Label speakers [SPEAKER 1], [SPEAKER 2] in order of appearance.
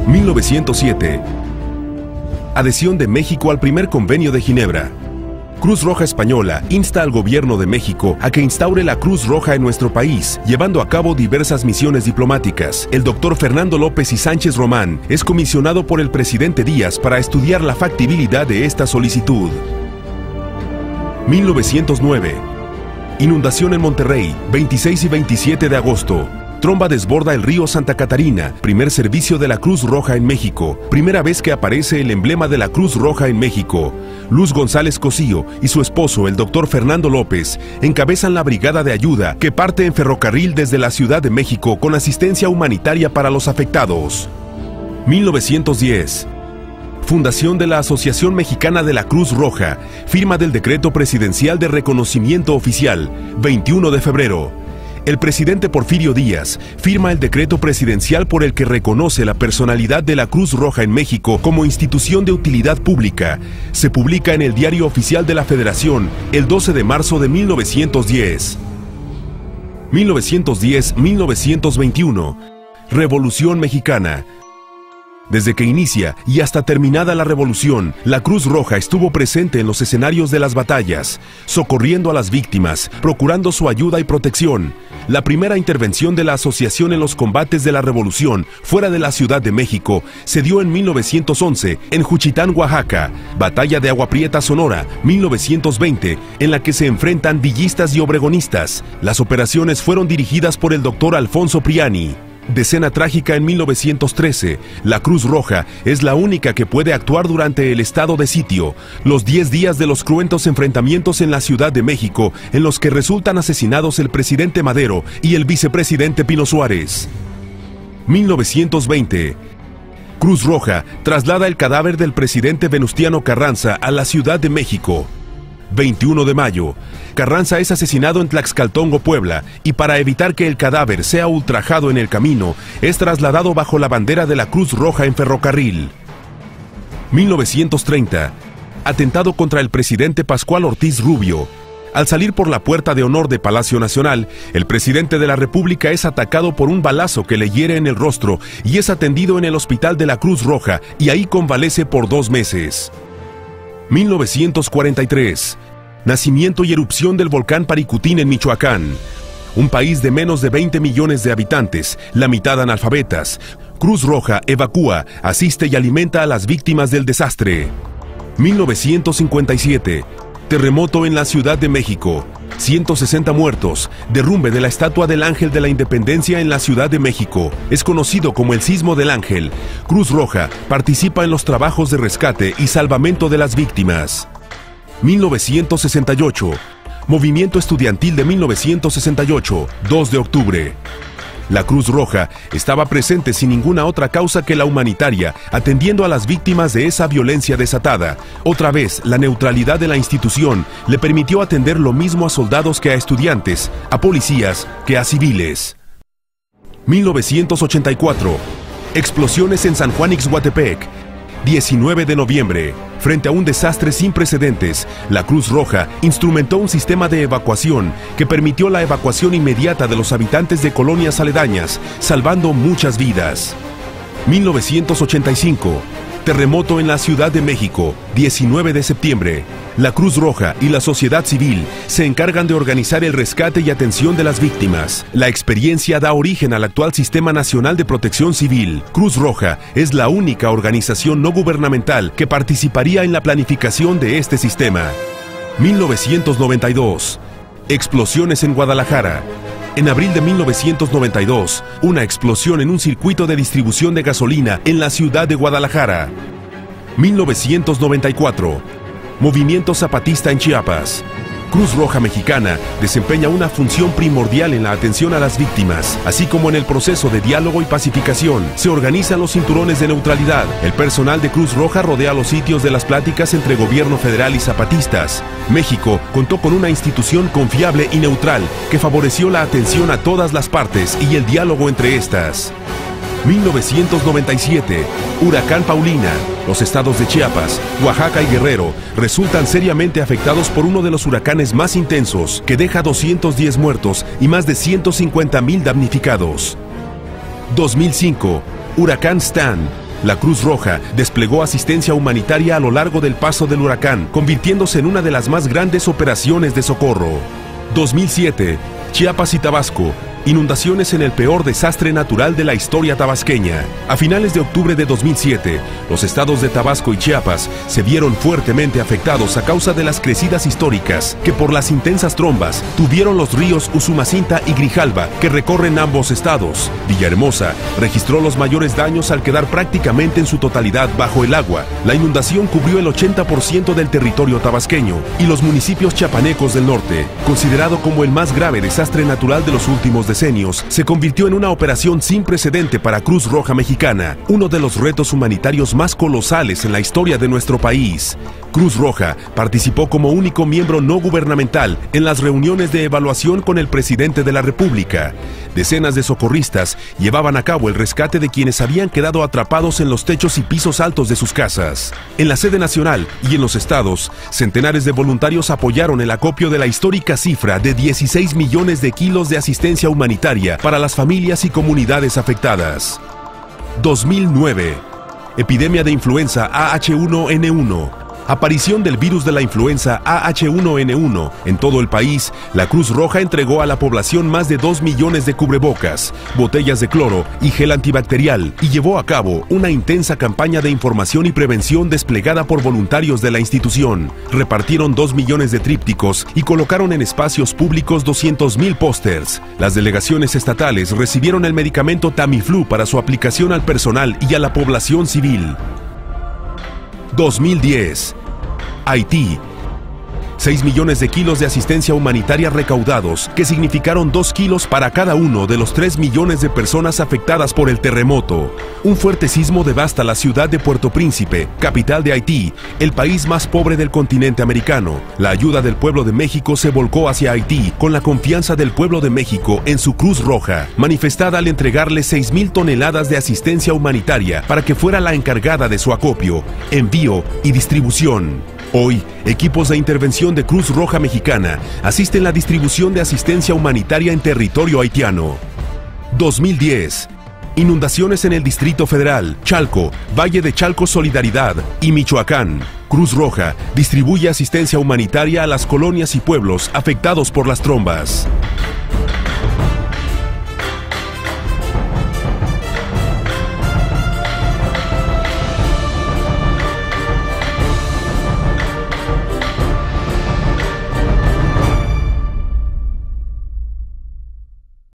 [SPEAKER 1] 1907. Adhesión de México al primer Convenio de Ginebra. Cruz Roja Española insta al Gobierno de México a que instaure la Cruz Roja en nuestro país, llevando a cabo diversas misiones diplomáticas. El doctor Fernando López y Sánchez Román es comisionado por el presidente Díaz para estudiar la factibilidad de esta solicitud. 1909. Inundación en Monterrey, 26 y 27 de agosto. Tromba desborda el río Santa Catarina, primer servicio de la Cruz Roja en México, primera vez que aparece el emblema de la Cruz Roja en México. Luz González Cosío y su esposo, el doctor Fernando López, encabezan la brigada de ayuda que parte en ferrocarril desde la Ciudad de México con asistencia humanitaria para los afectados. 1910. Fundación de la Asociación Mexicana de la Cruz Roja, firma del Decreto Presidencial de Reconocimiento Oficial, 21 de febrero. El presidente Porfirio Díaz firma el decreto presidencial por el que reconoce la personalidad de la Cruz Roja en México como institución de utilidad pública. Se publica en el Diario Oficial de la Federación el 12 de marzo de 1910. 1910-1921. Revolución Mexicana. Desde que inicia y hasta terminada la revolución, la Cruz Roja estuvo presente en los escenarios de las batallas, socorriendo a las víctimas, procurando su ayuda y protección. La primera intervención de la asociación en los combates de la revolución fuera de la Ciudad de México se dio en 1911 en Juchitán, Oaxaca, Batalla de Agua Prieta, Sonora, 1920, en la que se enfrentan villistas y obregonistas. Las operaciones fueron dirigidas por el doctor Alfonso Priani. Decena trágica en 1913. La Cruz Roja es la única que puede actuar durante el estado de sitio, los 10 días de los cruentos enfrentamientos en la Ciudad de México, en los que resultan asesinados el presidente Madero y el vicepresidente Pino Suárez. 1920. Cruz Roja traslada el cadáver del presidente Venustiano Carranza a la Ciudad de México. 21 de mayo. Carranza es asesinado en Tlaxcaltongo, Puebla, y para evitar que el cadáver sea ultrajado en el camino, es trasladado bajo la bandera de la Cruz Roja en ferrocarril. 1930. Atentado contra el presidente Pascual Ortiz Rubio. Al salir por la puerta de honor de Palacio Nacional, el presidente de la República es atacado por un balazo que le hiere en el rostro y es atendido en el Hospital de la Cruz Roja y ahí convalece por 2 meses. 1943. Nacimiento y erupción del volcán Paricutín en Michoacán. Un país de menos de 20 millones de habitantes, la mitad analfabetas. Cruz Roja evacúa, asiste y alimenta a las víctimas del desastre. 1957. Terremoto en la Ciudad de México. 160 muertos. Derrumbe de la estatua del Ángel de la Independencia en la Ciudad de México. Es conocido como el Sismo del Ángel. Cruz Roja participa en los trabajos de rescate y salvamento de las víctimas. 1968. Movimiento estudiantil de 1968, 2 de octubre. La Cruz Roja estaba presente sin ninguna otra causa que la humanitaria, atendiendo a las víctimas de esa violencia desatada. Otra vez, la neutralidad de la institución le permitió atender lo mismo a soldados que a estudiantes, a policías que a civiles. 1984. Explosiones en San Juan Ixhuatepec. 19 de noviembre. Frente a un desastre sin precedentes, la Cruz Roja instrumentó un sistema de evacuación que permitió la evacuación inmediata de los habitantes de colonias aledañas, salvando muchas vidas. 1985. Terremoto en la Ciudad de México, 19 de septiembre. La Cruz Roja y la sociedad civil se encargan de organizar el rescate y atención de las víctimas. La experiencia da origen al actual Sistema Nacional de Protección Civil. Cruz Roja es la única organización no gubernamental que participaría en la planificación de este sistema. 1992. Explosiones en Guadalajara. En abril de 1992, una explosión en un circuito de distribución de gasolina en la ciudad de Guadalajara. 1994. Movimiento Zapatista en Chiapas. Cruz Roja Mexicana desempeña una función primordial en la atención a las víctimas, así como en el proceso de diálogo y pacificación. Se organizan los cinturones de neutralidad. El personal de Cruz Roja rodea los sitios de las pláticas entre gobierno federal y zapatistas. México contó con una institución confiable y neutral que favoreció la atención a todas las partes y el diálogo entre estas. 1997. Huracán Paulina. Los estados de Chiapas, Oaxaca y Guerrero resultan seriamente afectados por uno de los huracanes más intensos, que deja 210 muertos y más de 150,000 damnificados. 2005. Huracán Stan. La Cruz Roja desplegó asistencia humanitaria a lo largo del paso del huracán, convirtiéndose en una de las más grandes operaciones de socorro. 2007, Chiapas y Tabasco. Inundaciones en el peor desastre natural de la historia tabasqueña. A finales de octubre de 2007, los estados de Tabasco y Chiapas se vieron fuertemente afectados a causa de las crecidas históricas que por las intensas trombas tuvieron los ríos Usumacinta y Grijalva que recorren ambos estados. Villahermosa registró los mayores daños al quedar prácticamente en su totalidad bajo el agua. La inundación cubrió el 80% del territorio tabasqueño y los municipios chiapanecos del norte, considerado como el más grave desastre natural de los últimos decenios, se convirtió en una operación sin precedente para Cruz Roja Mexicana, uno de los retos humanitarios más colosales en la historia de nuestro país. Cruz Roja participó como único miembro no gubernamental en las reuniones de evaluación con el presidente de la República. Decenas de socorristas llevaban a cabo el rescate de quienes habían quedado atrapados en los techos y pisos altos de sus casas. En la sede nacional y en los estados, centenares de voluntarios apoyaron el acopio de la histórica cifra de 16 millones de kilos de asistencia humanitaria para las familias y comunidades afectadas. 2009. Epidemia de influenza AH1N1. Aparición del virus de la influenza AH1N1. En todo el país, la Cruz Roja entregó a la población más de 2 millones de cubrebocas, botellas de cloro y gel antibacterial y llevó a cabo una intensa campaña de información y prevención desplegada por voluntarios de la institución. Repartieron 2 millones de trípticos y colocaron en espacios públicos 200,000 pósters. Las delegaciones estatales recibieron el medicamento Tamiflu para su aplicación al personal y a la población civil. 2010. Haití. 6 millones de kilos de asistencia humanitaria recaudados, que significaron 2 kilos para cada uno de los 3 millones de personas afectadas por el terremoto. Un fuerte sismo devasta la ciudad de Puerto Príncipe, capital de Haití, el país más pobre del continente americano. La ayuda del pueblo de México se volcó hacia Haití con la confianza del pueblo de México en su Cruz Roja, manifestada al entregarle 6,000 toneladas de asistencia humanitaria para que fuera la encargada de su acopio, envío y distribución. Hoy, equipos de intervención de Cruz Roja Mexicana asisten la distribución de asistencia humanitaria en territorio haitiano. 2010. Inundaciones en el Distrito Federal, Chalco, Valle de Chalco Solidaridad y Michoacán. Cruz Roja distribuye asistencia humanitaria a las colonias y pueblos afectados por las trombas.